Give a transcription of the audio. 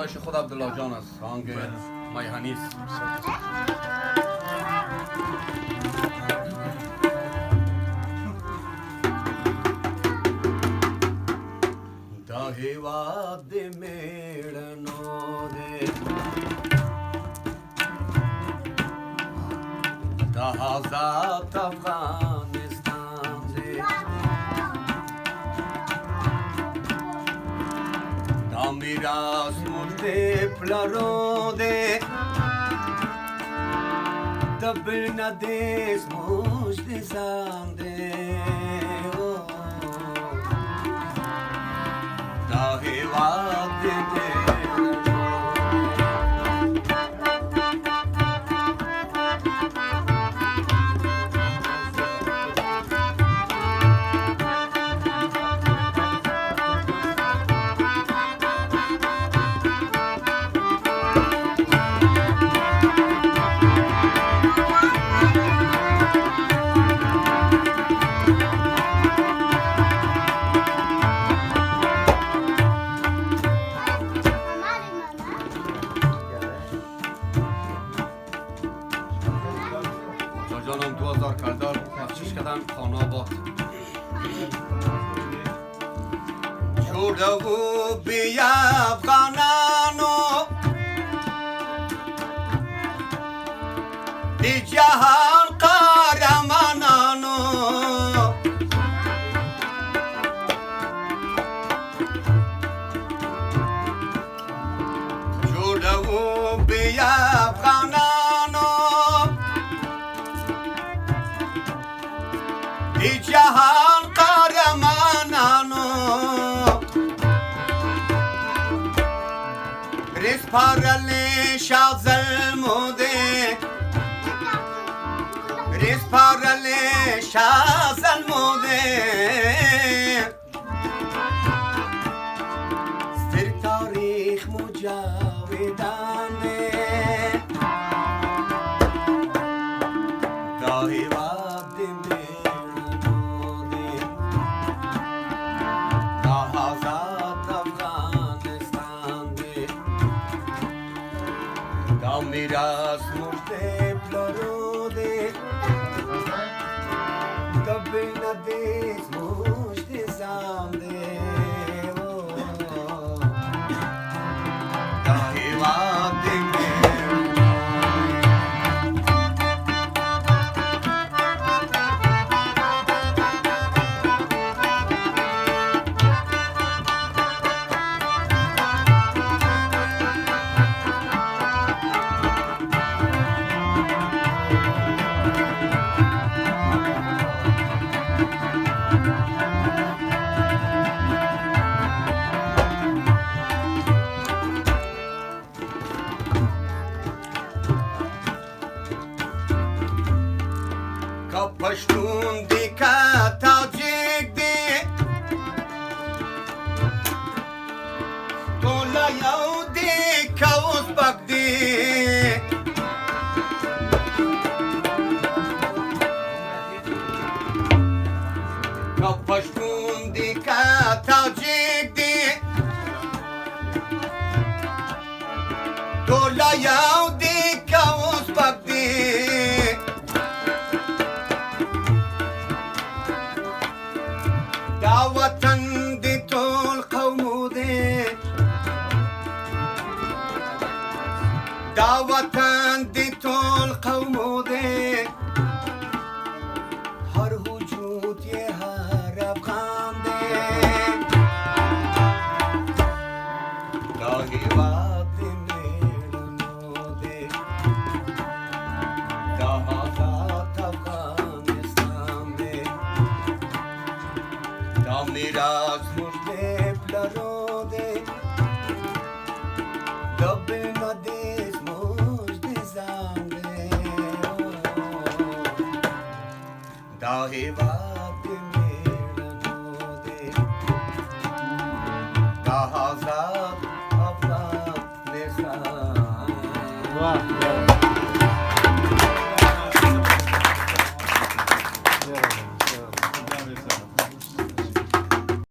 فرمایش خود عبدالله جان است آهنگ میهنی است. دا هیواد میړنو دې دا آزاد افغانستان دې دا میراث موږ دې پلرو دې د بل نه دې زموږ د ځان دې دا هیواد دې جانم 2000 کردار بخشش کردن خانه آباد جوړه و بیا افغانانو د جهان قهرمانانو جوړه و بیا افغانانو ای جهان قهرمانانو رسپارلی شاه ظلموده رسپارلی شاه ظلموده ستر تاریخ مجاودانه دا هیواد میراث موږ دې پلرو دې د بل نه دې زموږ د ځان دې دا هیواد دې پښتون دې کا تاجک دې ټول یو دې کا ازبک دې کا پښتون دې کا تاجک دې ټول یو دې کا ازبک دې دا وطن دې ټول قومو دې دا وطن دې ټول قومو دې هر وجود یې هر افغان دې دا هیواد دې میړنو دې دا آزاد افغانستان دې دا میراث موږ دې پلرو دې د بل نه دې زموږ د ځان دې دا هیواد